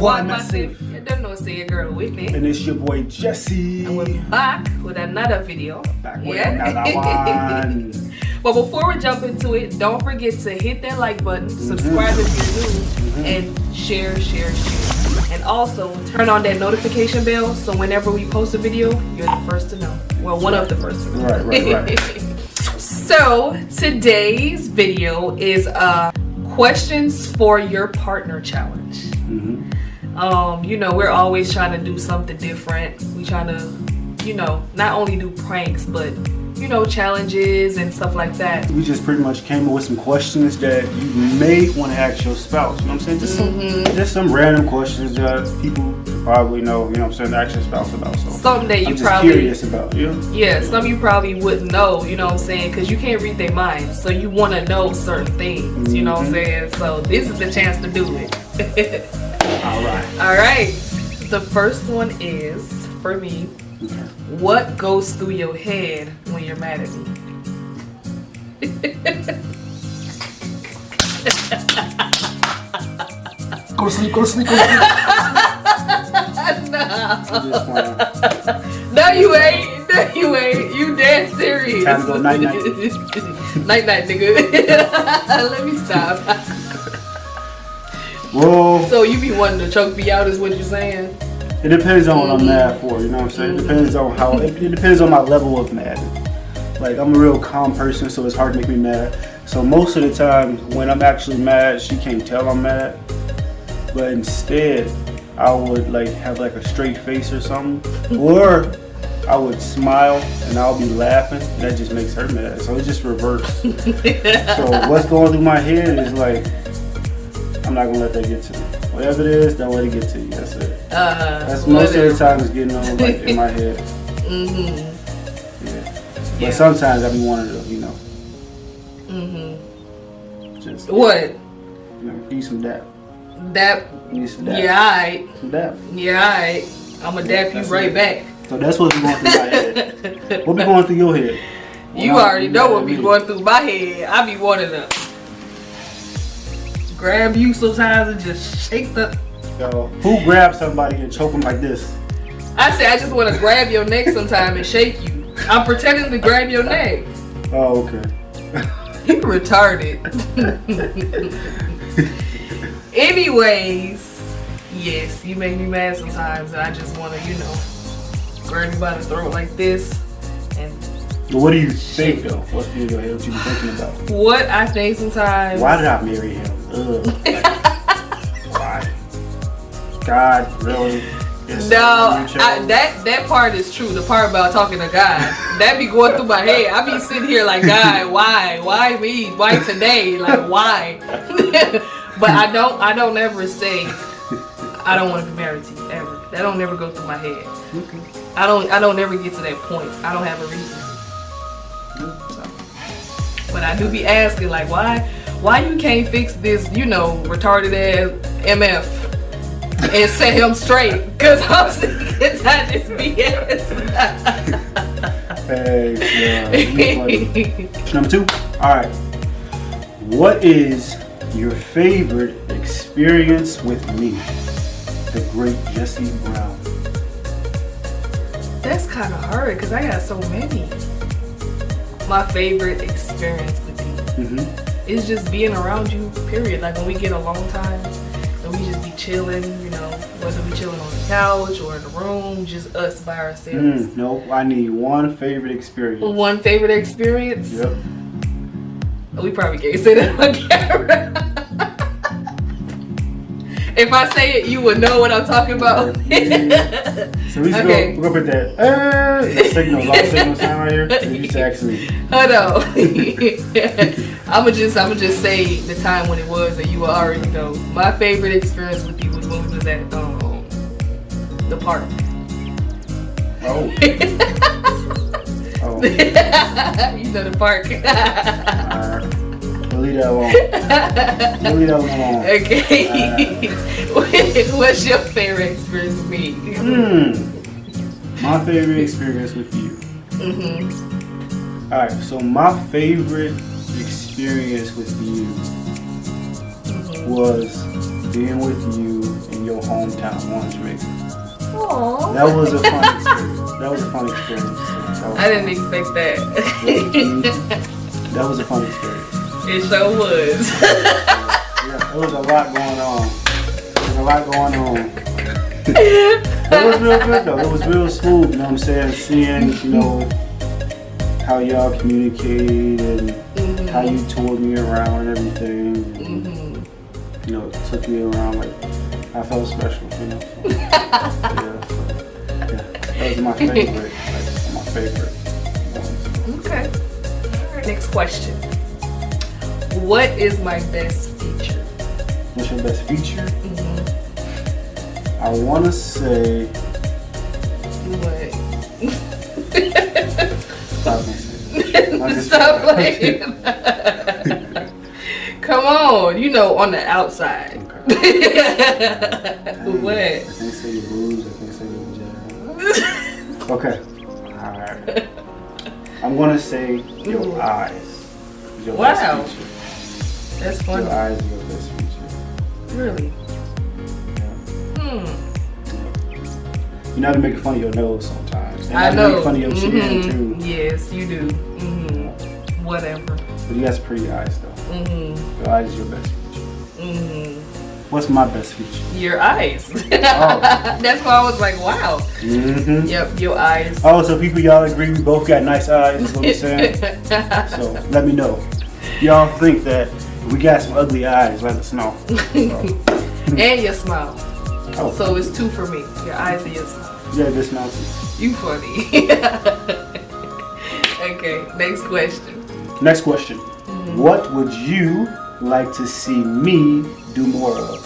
Quad Massive. You don't know, say your girl Whitney. And it's your boy Jessie. And we're back with another video. Back with another one. But before we jump into it, don't forget to hit that like button, subscribe if you're new, and share. And also turn on that notification bell so whenever we post a video, you're the first to know. Well, one of the first to know. Right. So today's video is questions for your partner challenge. You know, we're always trying to do something different. We trying to, you know, not only do pranks, but you know, challenges and stuff like that. We just pretty much came up with some questions that you may want to ask your spouse. You know what I'm saying? Just some random questions that people probably know. You know what I'm saying? Ask your spouse about. So something that you I'm just probably curious about. Yeah, some you probably wouldn't know. You know what I'm saying? Because you can't read their minds, so you want to know certain things. You know what I'm saying? So this is the chance to do it. All right. The first one is for me. What goes through your head when you're mad at me? Go to sleep. No, you ain't. You dead serious. Time to go night. Night, nigga. Let me stop. Whoa. So you be wanting to choke me out is what you're saying? It depends on what I'm mad for, you know what I'm saying? It depends on it depends on my level of mad. Like, I'm a real calm person, so it's hard to make me mad. So most of the time when I'm actually mad, she can't tell I'm mad. But instead, I would like have like a straight face or something. Or I would smile and I'll be laughing. And that just makes her mad. So it's just reversed. So what's going through my head is like, I'm not gonna let that get to me. Whatever it is, don't let it get to you. That's it. That's most of the time it's getting on like in my head. Yeah. But sometimes I be wanting to, you know. Just what? You know, need some dap. Dap. Need some dap. Yeah, alright. Some dap. Yeah, alright. I'ma dap you right back. So that's what's going through my head. What be going through your head? You already know what be going through my head. I be wanting to grab you sometimes and just shake the. Yo, who grabs somebody and choke them like this? I say I just want to grab your neck sometime and shake you. I'm pretending to grab your neck. Oh, okay. You retarded. Anyways, yes, you make me mad sometimes, and I just want to, you know, grab you by the throat like this. And what do you think though? What's in your head? What you be thinking about? What I think sometimes. Why did I marry him? Why? God, really? No, that part is true. The part about talking to God, that be going through my head. I be sitting here like, God, why me? Why today? Like, why? But I don't ever say I don't want to be married to you ever. That don't ever go through my head. I don't ever get to that point. I don't have a reason. So. But I do be asking like, why you can't fix this, you know, retarded ass MF and set him straight? Cause I'm sick and tired of this BS. Hey, number 2. All right. What is your favorite experience with me, the great Jessie Brown? That's kind of hard because I got so many. My favorite experience with you is just being around you, period. Like when we get alone time and we just be chilling, you know, whether we chilling on the couch or in the room, just us by ourselves. No, I need one favorite experience. One favorite experience? Yep. We probably can't say that on camera. If I say it, you would know what I'm talking about. So we're gonna put that signal, long signal sign right here. And you just actually. Hold on. I'ma just say the time when it was, and you will already know. My favorite experience with you was when we was at the park. Oh. You know the park. We'll leave that alone. Okay. What's your favorite experience with me? My favorite experience with you. Alright, so my favorite experience with you was being with you in your hometown orange maker. Aww. That was a fun experience. That was a fun experience. I didn't expect that. That was a fun experience. It sure was. Yeah, there was a lot going on. There's a lot going on. It was real good though. It was real smooth, you know what I'm saying? Seeing, you know, how y'all communicate and how you toured me around and everything. And, you know, took me around, like, I felt special, you know? That was my favorite. Like, my favorite ones. Okay. All right, next question. What is my best feature? What's your best feature? I want to say. What? Stop playing. Come on, you know, on the outside. Okay. What? I can't say your boobs. I can't say your vagina. Okay. Alright. I'm going to say your eyes. Your best feature. That's funny. Your eyes are your best feature. Really? You know how to make fun of your nose sometimes. And I know. Make fun of your chin too. Yes, you do. Whatever. But you got pretty eyes though. Your eyes is your best feature. What's my best feature? Your eyes. That's why I was like, wow. Yep, your eyes. Oh, so people, y'all agree we both got nice eyes, is what I'm saying? So let me know. Y'all think that we got some ugly eyes, let us know. And your smile. Oh. So it's 2 for me. Your eyes and your smile. Yeah, this smile too. You funny. Okay, next question. Next question. What would you like to see me do more of?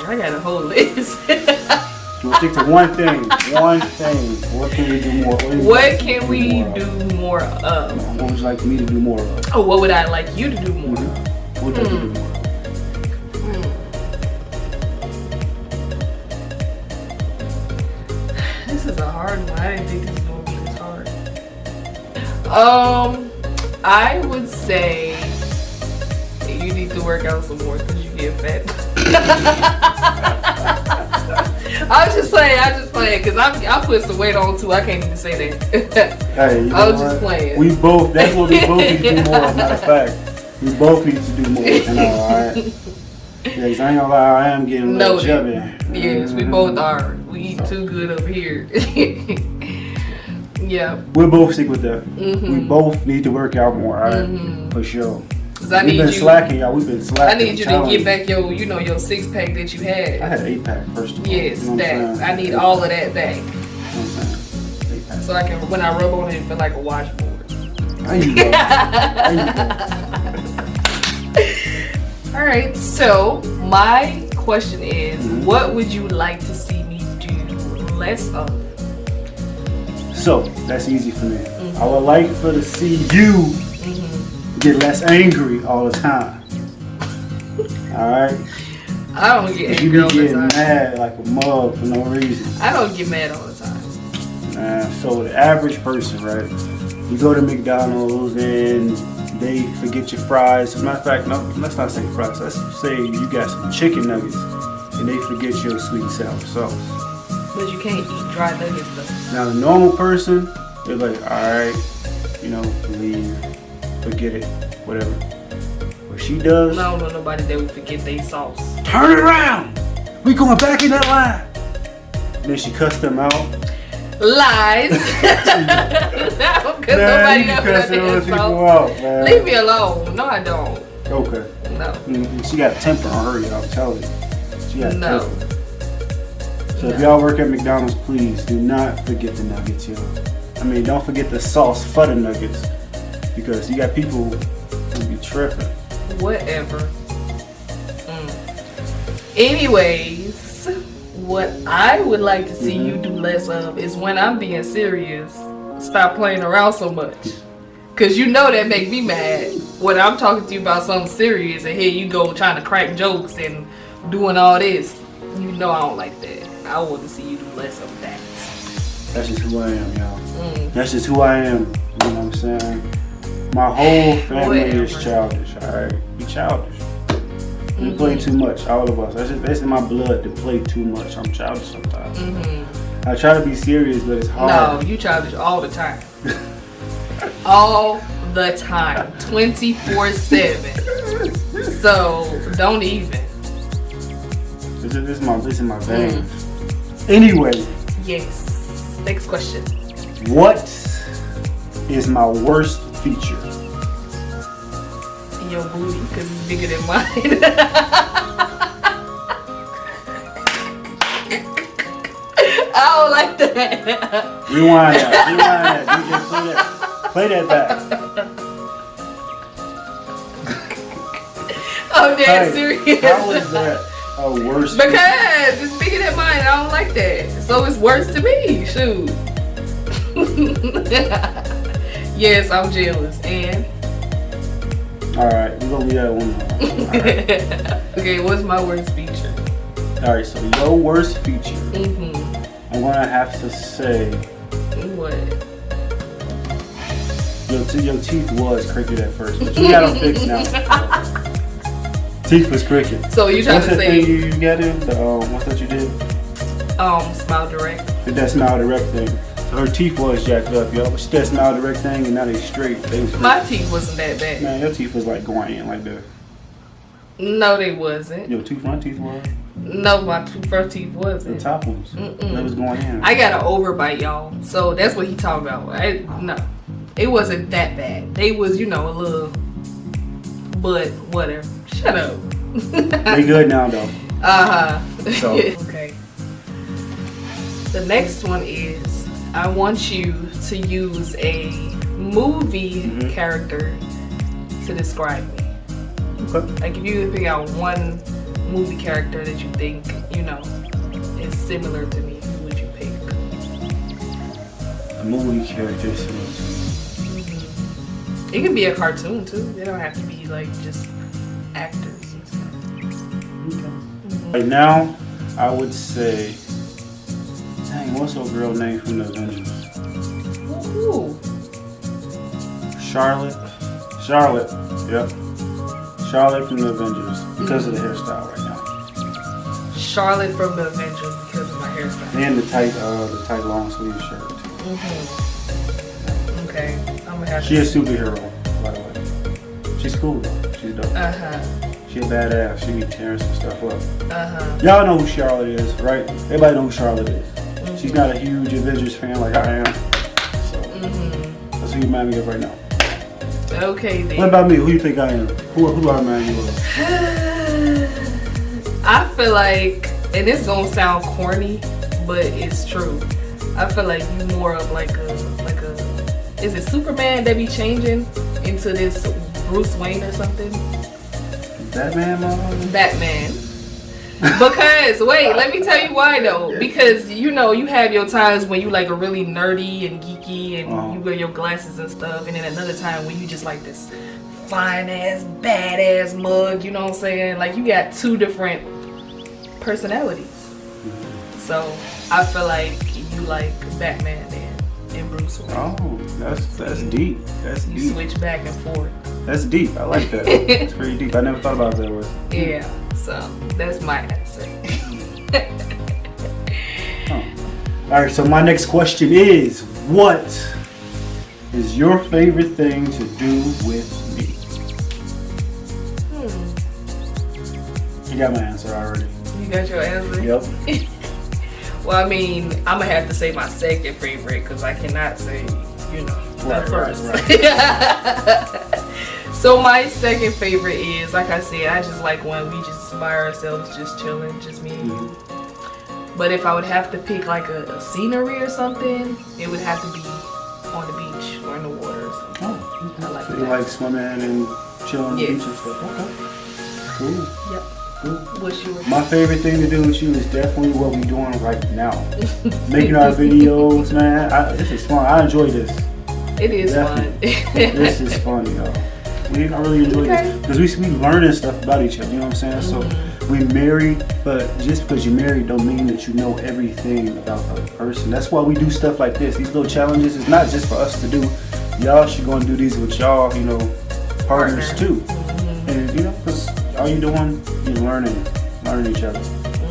I got a whole list. We'll stick to one thing. One thing. What can we do more? What can we do more of? What would you like me to do more of? Oh, what would I like you to do more of? What would you like to do more of? This is a hard one. I didn't think this was going to be this hard. I would say you need to work out some more because you get fat. I was just playing because I put some weight on too. I can't even say that. Hey, you know I was just playing. We both, that's what we both need to do more of. Matter of fact, we both need to do more. Alright? Yeah, 'cause I ain't gonna lie, I am getting a little chubby. Yes, we both are. We eat too good up here. Yeah. We'll both stick with that. We both need to work out more, alright? For sure. We've been slacking, y'all. We've been slacking. I need you to get back your 6-pack that you had. I had an 8-pack first of all. Yes, you know that. I need all of that back. You know what I'm saying? 8-pack. So I can, when I rub on it, feel like a washboard. There you go. There you go. All right. So my question is, what would you like to see me do less of? So that's easy for me. I would like to see you get less angry all the time. Alright? I don't get You angry all be the getting time. mad like a mug for no reason. I don't get mad all the time. So the average person, right? You go to McDonald's and they forget your fries. As a matter of fact, no, let's not say fries. Let's say you got some chicken nuggets and they forget your sweet and sour sauce. But you can't eat dry nuggets though. Now the normal person, they're like, alright, you know, leave, forget it, whatever. What she does, I don't know nobody that would forget their sauce. turn it around! We going back in that line! Then she cussed them out. Lies. No, because nobody you ever cussing done other that people sauce. out, man. Leave me alone. No, I don't. Okay. No. She got a temper on her, y'all, I'm telling you. She got a No. temper. So if y'all work at McDonald's, please do not forget the nuggets, y'all. I mean, don't forget the sauce for the nuggets. Because you got people who be tripping. Whatever. Anyways, what I would like to see you do less of is when I'm being serious, stop playing around so much. Cause you know that make me mad when I'm talking to you about something serious and here you go trying to crack jokes and doing all this. You know I don't like that. I want to see you do less of that. That's just who I am, y'all. That's just who I am. You know what I'm saying? My whole family is childish, alright? You childish. We play too much, all of us. That's in my blood to play too much. I'm childish sometimes. I try to be serious, but it's hard. No, you childish all the time. All the time. 24/7. So, don't even. This is my vein. Anyway. Yes. Next question. What is my worst feature? Your booty, because it's bigger than mine. I don't like that. Rewind that. DJ, play that back. I'm dead serious. How is that a worse feature? Because it's bigger than mine. I don't like that. So it's worse to me. Shoot. Yes, I'm jealous. And alright, we're gonna leave that one. Right. Okay, what's my worst feature? Alright, so your worst feature. I'm gonna have to say what? Your teeth was crooked at first, but you got them fixed now. Teeth was crooked. So you trying to say thing you got in? What's that you did? Smile Direct. That Smile Direct thing. Her teeth was jacked up, yo. But she did Smile Direct thing, and now they straight. My teeth wasn't that bad. Man, your teeth was like going in like that. No, they wasn't. Your teeth, my teeth was. No, my first teeth wasn't. The top ones. That was going in. I got an overbite, y'all. So that's what he talking about. No, it wasn't that bad. They was, a little, but whatever. Shut up. They good now though. So. Okay. The next one is, I want you to use a movie character to describe me. Okay. Like if you could pick out one movie character that you think, is similar to me, who would you pick? A movie character similar to me. It can be a cartoon too. They don't have to be like just actors and stuff. Okay. Right now, I would say, dang, what's her girl name from the Avengers? Ooh. Charlotte. Yep. Charlotte from the Avengers because of the hairstyle right now. Charlotte from the Avengers because of my hairstyle. And the tight long sleeve shirt. Okay, I'm gonna have. She a superhero, by the way. She's cool though. She's dope. She a badass. She be tearing some stuff up. Y'all know who Charlotte is, right? Everybody know who Charlotte is. She's not a huge Avengers fan like I am. So that's who you remind me of right now. Okay then. What about me? Who do you think I am? Who do I remind you of? I feel like, and it's gonna sound corny, but it's true. I feel like you more of like a is it Superman that be changing into this Bruce Wayne or something? Batman, mom? Batman. Because wait, let me tell you why though. Because you have your times when you like are really nerdy and geeky and you wear your glasses and stuff, and then another time when you just like this fine ass badass mug. You know what I'm saying? Like you got two different personalities. So I feel like you like Batman and Bruce Wayne. Oh, that's deep. That's deep. You switch back and forth. That's deep. I like that. It's pretty deep. I never thought about it that way. Yeah. So that's my answer. All right. So my next question is, what is your favorite thing to do with me? You got my answer already. You got your answer? Yep. Well, I mean, I'm gonna have to say my second favorite because I cannot say, the first. Right. So my second favorite is, like I said, I just like when we just by ourselves, just chilling, just me and you. But if I would have to pick like a scenery or something, it would have to be on the beach or in the water or something. Oh, okay. I like so that. you like swimming and chilling on the beach and stuff? Okay. Cool. Yep. Cool. What's yours? My favorite thing to do with you is definitely what we're doing right now. Making our videos, man. This is fun. I enjoy this. It is definitely. fun. This is fun, y'all. I really enjoy this because we learning stuff about each other. You know what I'm saying? So we married, but just because you're married don't mean that you know everything about the other person. That's why we do stuff like this. These little challenges is not just for us to do. Y'all should go and do these with y'all, partners too. And all you're doing, you're learning each other.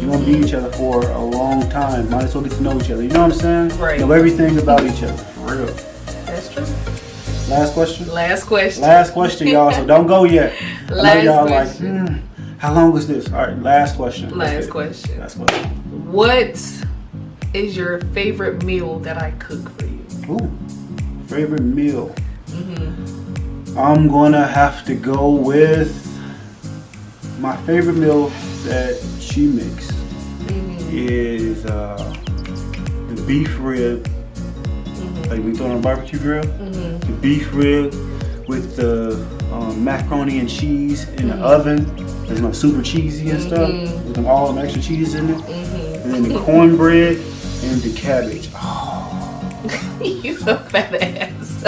You're gonna be each other for a long time. Might as well get to know each other. You know what I'm saying? Right. Know everything about each other. For real. That's true. Last question? Last question. Last question, y'all. So don't go yet. I know y'all question. like, how long is this? All right, last question. Last question. Last question. What is your favorite meal that I cook for you? Ooh, favorite meal. I'm gonna have to go with my favorite meal that she makes is the beef rib. Like we throw on a barbecue grill. The beef rib with the macaroni and cheese in the oven. It's not super cheesy and stuff. With them all them extra cheese in it. And then the cornbread and the cabbage. Oh. You so fat ass.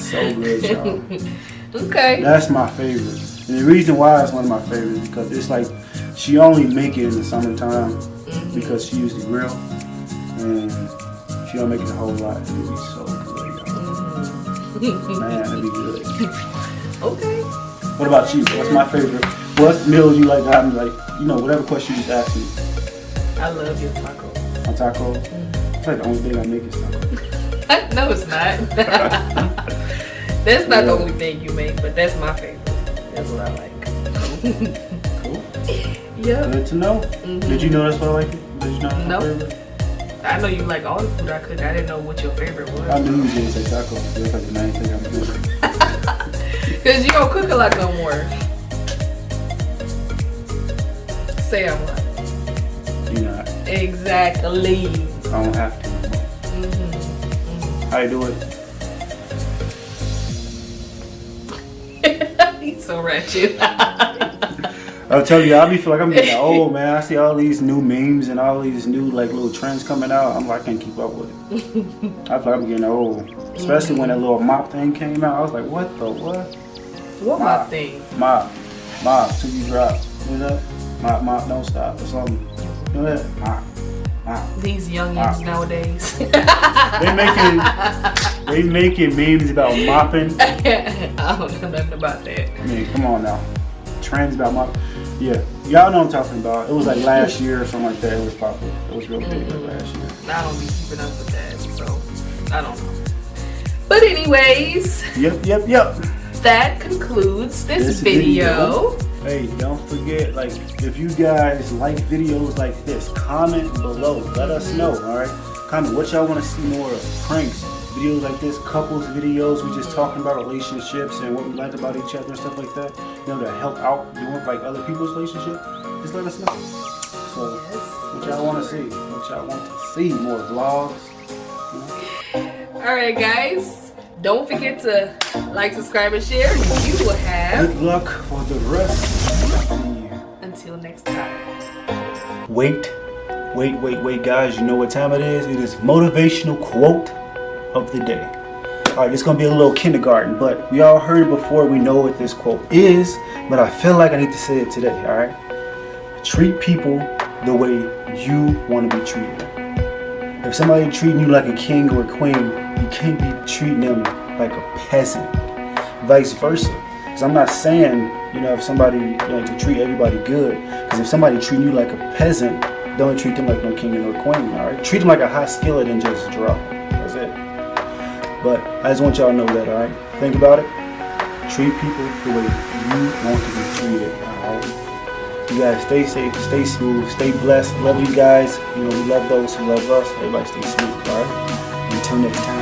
So good, y'all. Okay. That's my favorite. And the reason why it's one of my favorites is because it's like she only make it in the summertime because she used the grill. And she don't make it a whole lot. It'd be so good, y'all. Man, it'd be good. Okay. What about you? What's my favorite? What meal you like? I'm like, whatever question you just ask me. I love your taco. My taco? It's like the only thing I make is taco. No, it's not. That's not the only thing you make, but that's my favorite. That's what I like. Cool. Yeah. Good to know. Did you know that's what I like? Did you know that's my favorite? I know you like all the food I cook. I didn't know what your favorite was. I knew you was gonna say taco. That's like the main thing I'm doing. Cause you don't cook a lot no more. Say I'm right. You're not. Exactly. I don't have to. How you do it? He's so ratchet. I'll tell you, I be feel like I'm getting old, man. I see all these new memes and all these new little trends coming out. I'm like, I can't keep up with it. I feel like I'm getting old, especially when that little mop thing came out. I was like, what the what? What mop thing? Mop till you drop. You know that? Mop, don't stop or something. You know that? Mop. These youngins nowadays. they making memes about mopping. I don't know nothing about that. I mean, come on now. Trends about mopping. Yeah, y'all know what I'm talking about. It was like last year or something like that. It was popular. It was real big last year. I don't be keeping up with that, so I don't know. But anyways. Yep. That concludes this video. Hey, don't forget, if you guys like videos like this, comment below. Let us know, alright? Comment what y'all want to see more of. Pranks, videos like this, couples videos. We just talking about relationships and what we like about each other and stuff like that. To help out doing other people's relationship. Just let us know. So, what y'all want to see? What y'all want to see? More vlogs. Alright, guys. Don't forget to like, subscribe, and share. You will have good luck for the rest of the year. Until next time. Wait, guys. You know what time it is? It is motivational quote of the day. Alright, it's going to be a little kindergarten, but we all heard it before. We know what this quote is, but I feel like I need to say it today, alright? Treat people the way you want to be treated. If somebody treating you like a king or a queen, you can't be treating them like a peasant. Vice versa. Because I'm not saying, if somebody, to treat everybody good. Because if somebody treating you like a peasant, don't treat them like no king or no queen, alright? Treat them like a hot skillet and just drop them. That's it. But I just want y'all to know that, alright? Think about it. Treat people the way you want to be treated, alright? You guys stay safe, stay smooth, stay blessed. Love you guys. We love those who love us. Everybody stay smooth, alright? Until next time.